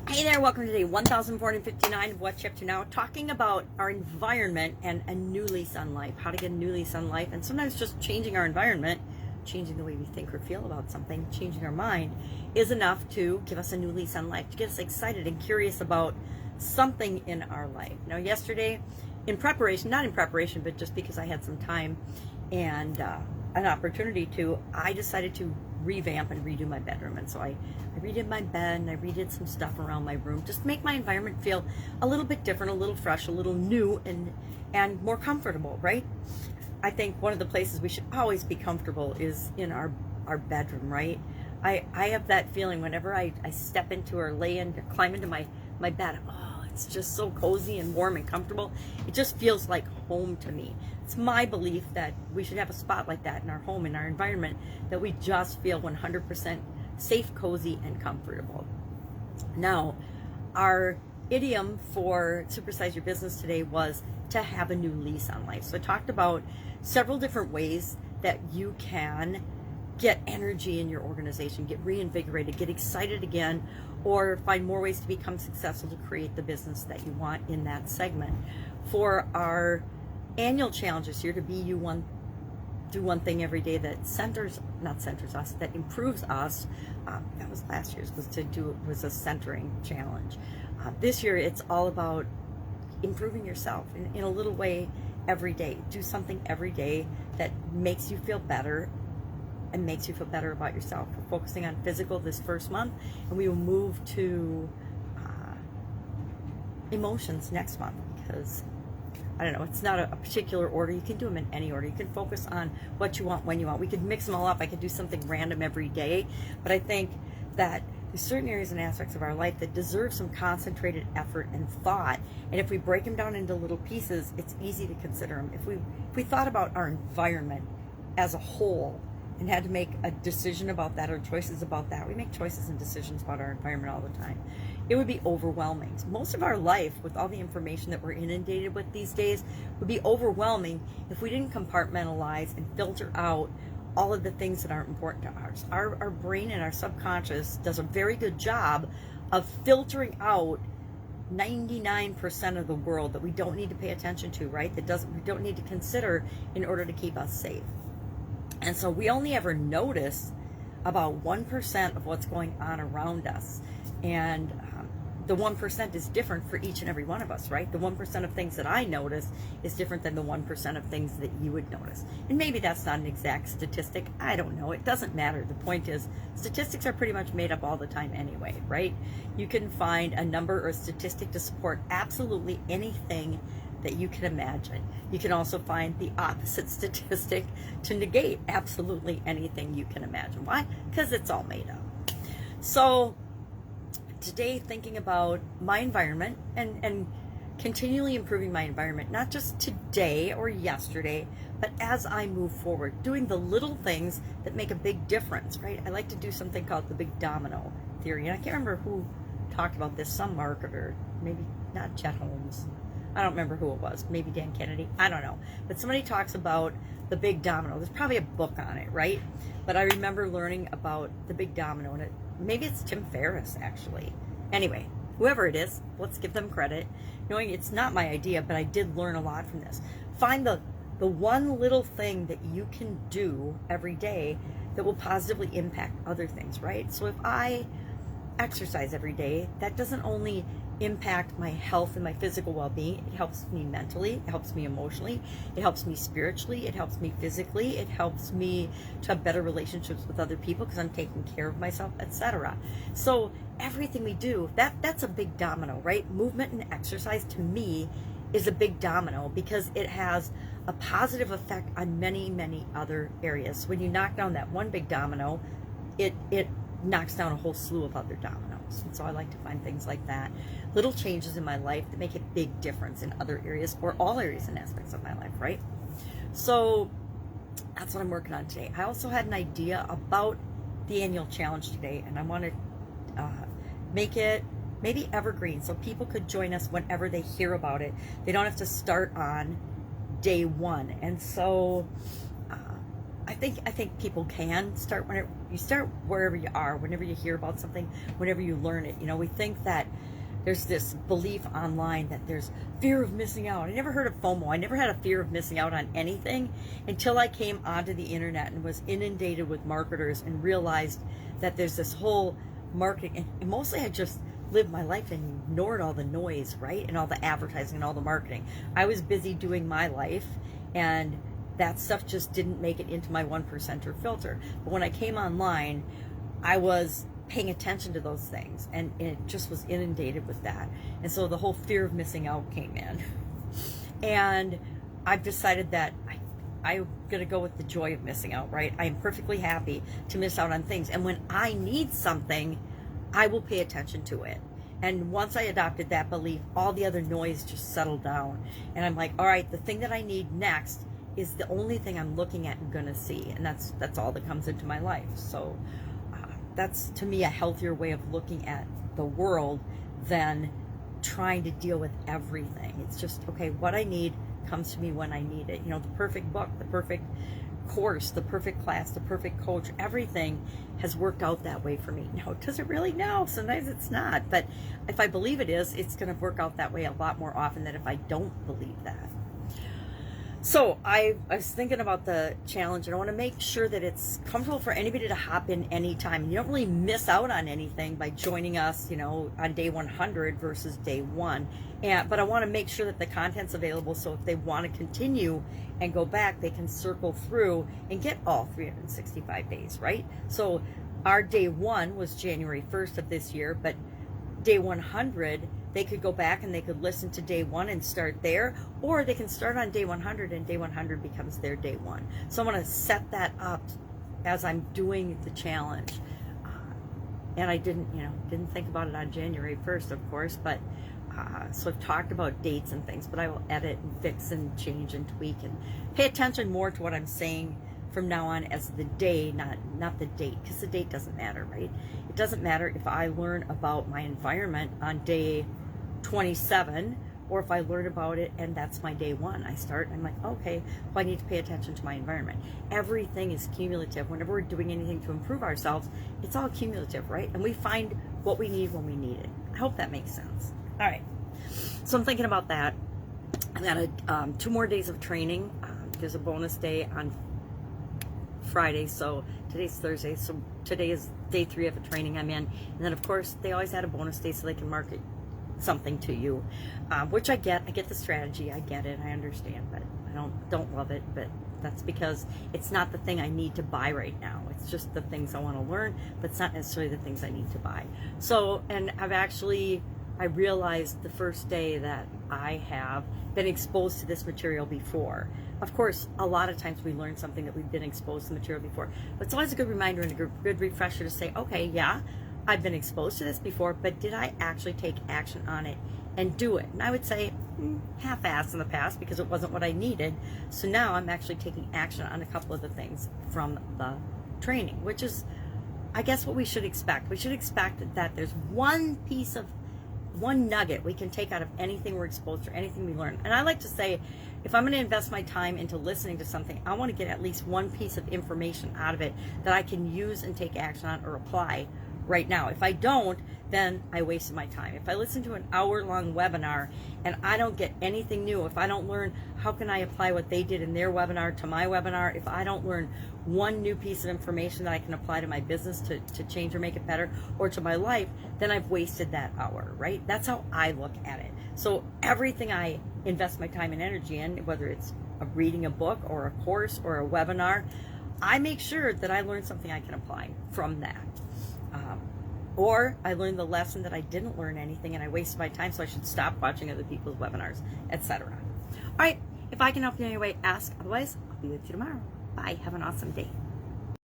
Hey there, welcome to day 1459 of What's Up to Now, talking about our environment and a new lease on life, how to get a new lease on life. And sometimes just changing our environment, changing the way we think or feel about something, changing our mind is enough to give us a new lease on life, to get us excited and curious about something in our life. Now, yesterday, not in preparation, but just because I had some time and an opportunity to, I decided to revamp and redo my bedroom. And so I redid my bed and I redid some stuff around my room, just to make my environment feel a little bit different, a little fresh, a little new, and more comfortable, right? I think one of the places we should always be comfortable is in our bedroom, right? I have that feeling whenever I step into or climb into my bed. Oh, it's just so cozy and warm and comfortable. It just feels like home to me. It's my belief that we should have a spot like that in our home, in our environment, that we just feel 100% safe, cozy, and comfortable. Now, our idiom for Supersize Your Business today was to have a new lease on life. So I talked about several different ways that you can get energy in your organization, get reinvigorated, get excited again, or find more ways to become successful to create the business that you want in that segment. For our annual challenge this year, to do one thing every day that that improves us. That was last year's, was a centering challenge. This year, it's all about improving yourself in a little way every day. Do something every day that makes you feel better and makes you feel better about yourself. We're focusing on physical this first month, and we will move to emotions next month, because I don't know, it's not a particular order. You can do them in any order. You can focus on what you want, when you want. We could mix them all up. I could do something random every day, but I think that there's certain areas and aspects of our life that deserve some concentrated effort and thought. And if we break them down into little pieces, it's easy to consider them. If we thought about our environment as a whole and had to make a decision about that or choices about that, we make choices and decisions about our environment all the time. It would be overwhelming. Most of our life, with all the information that we're inundated with these days, would be overwhelming if we didn't compartmentalize and filter out all of the things that aren't important to us. Our brain and our subconscious does a very good job of filtering out 99% of the world that we don't need to pay attention to, right? We don't need to consider in order to keep us safe. And so we only ever notice about 1% of what's going on around us. And the 1% is different for each and every one of us, right? The 1% of things that I notice is different than the 1% of things that you would notice. And maybe that's not an exact statistic. I don't know. It doesn't matter. The point is, statistics are pretty much made up all the time anyway, right? You can find a number or a statistic to support absolutely anything that you can imagine. You can also find the opposite statistic to negate absolutely anything you can imagine. Why? Because it's all made up. So today, thinking about my environment and continually improving my environment, not just today or yesterday, but as I move forward, doing the little things that make a big difference, right? I like to do something called the big domino theory. And I can't remember who talked about this, some marketer, maybe not Chet Holmes. I don't remember who it was, maybe Dan Kennedy, I don't know. But somebody talks about the big domino. There's probably a book on it, right? But I remember learning about the big domino, and maybe it's Tim Ferriss, actually. Anyway, whoever it is, let's give them credit. Knowing it's not my idea, but I did learn a lot from this. Find the one little thing that you can do every day that will positively impact other things, right? So if I exercise every day, that doesn't only impact my health and my physical well-being. It helps me mentally, it helps me emotionally, it helps me spiritually, it helps me physically, it helps me to have better relationships with other people because I'm taking care of myself, etc. So everything we do, that's a big domino, right? Movement and exercise, to me, is a big domino because it has a positive effect on many, many other areas. So when you knock down that one big domino, it knocks down a whole slew of other dominoes. And so I like to find things like that, little changes in my life that make a big difference in other areas or all areas and aspects of my life, right? So that's what I'm working on today. I also had an idea about the annual challenge today, and I want to make it maybe evergreen so people could join us whenever they hear about it. They don't have to start on day one. And so I think people can start whenever you start, wherever you are, whenever you hear about something, whenever you learn it. You know, we think that there's this belief online that there's fear of missing out. I never heard of FOMO. I never had a fear of missing out on anything until I came onto the internet and was inundated with marketers and realized that there's this whole marketing, and mostly I just lived my life and ignored all the noise, right? And all the advertising and all the marketing. I was busy doing my life, and that stuff just didn't make it into my 1%er filter. But when I came online, I was paying attention to those things, and it just was inundated with that. And so the whole fear of missing out came in. And I've decided that I'm going to go with the joy of missing out, right? I am perfectly happy to miss out on things. And when I need something, I will pay attention to it. And once I adopted that belief, all the other noise just settled down. And I'm like, all right, the thing that I need next is the only thing I'm looking at and gonna see. And that's all that comes into my life. So that's, to me, a healthier way of looking at the world than trying to deal with everything. It's just, okay, what I need comes to me when I need it. You know, the perfect book, the perfect course, the perfect class, the perfect coach, everything has worked out that way for me. Now, does it really? No, sometimes it's not. But if I believe it is, it's going to work out that way a lot more often than if I don't believe that. So I was thinking about the challenge, and I want to make sure that it's comfortable for anybody to hop in anytime. And you don't really miss out on anything by joining us, you know, on day 100 versus day 1. But I want to make sure that the content's available, so if they want to continue and go back, they can circle through and get all 365 days, right? So our day 1 was January 1st of this year, but day 100, they could go back and they could listen to day 1 and start there, or they can start on day 100 and day 100 becomes their day 1. So I want to set that up as I'm doing the challenge. And I didn't think about it on January 1st, of course, but so I've talked about dates and things, but I will edit and fix and change and tweak and pay attention more to what I'm saying from now on as the day, not the date, because the date doesn't matter, right? It doesn't matter if I learn about my environment on day 27, or if I learn about it and that's my day 1. I start and I'm like, okay, well, I need to pay attention to my environment. Everything is cumulative. Whenever we're doing anything to improve ourselves, it's all cumulative, right? And we find what we need when we need it. I hope that makes sense. All right, so I'm thinking about that. I've got 2 more days of training. There's a bonus day on Friday, so today's Thursday, so today is day 3 of a training I'm in. And then, of course, they always add a bonus day so they can market something to you, which I get the strategy, I get it, I understand, but I don't love it. But that's because it's not the thing I need to buy right now. It's just the things I want to learn, but it's not necessarily the things I need to buy. So, and I realized the first day that I have been exposed to this material before. Of course, a lot of times we learn something that we've been exposed to the material before, but it's always a good reminder and a good refresher to say, okay, yeah, I've been exposed to this before, but did I actually take action on it and do it? And I would say half-assed in the past because it wasn't what I needed. So now I'm actually taking action on a couple of the things from the training, which is, I guess, what we should expect. We should expect that there's one nugget we can take out of anything we're exposed to, anything we learn. And I like to say, if I'm going to invest my time into listening to something, I want to get at least one piece of information out of it that I can use and take action on or apply right now. If I don't, then I wasted my time. If I listen to an hour-long webinar and I don't get anything new, if I don't learn how can I apply what they did in their webinar to my webinar, if I don't learn one new piece of information that I can apply to my business to change or make it better, or to my life, then I've wasted that hour, right? That's how I look at it. So everything I invest my time and energy in, whether it's reading a book or a course or a webinar, I make sure that I learn something I can apply from that. Or I learned the lesson that I didn't learn anything and I wasted my time, so I should stop watching other people's webinars, etc. All right, if I can help you in any way, ask. Otherwise, I'll be with you tomorrow. Bye. Have an awesome day.